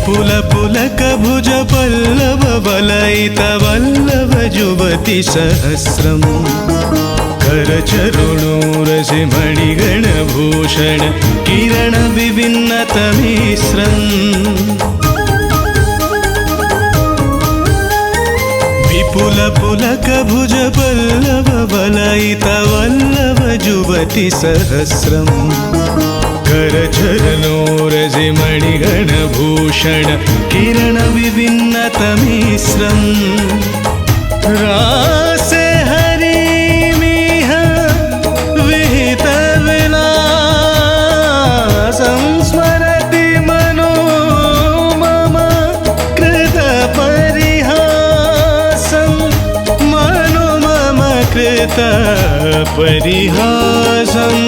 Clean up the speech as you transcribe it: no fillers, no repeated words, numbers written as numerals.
विपुल पुलक भुज पल्लव वलयित वल्लभ युवति सहस्रम् करचरुणोरसि मणिगणभूषण किरण विभिन्नतमिस्रम् विपुल पुलक भुज पल्लव वलयित वल्लभ युवति सहस्रम् करचरणोरसि मणिगणभूषण किरण विभिन्नतमिस्रम् रासे हरिमिह विहित विलासं स्मरति मनो मम कृत परिहासं मनो मम कृत परिहासम्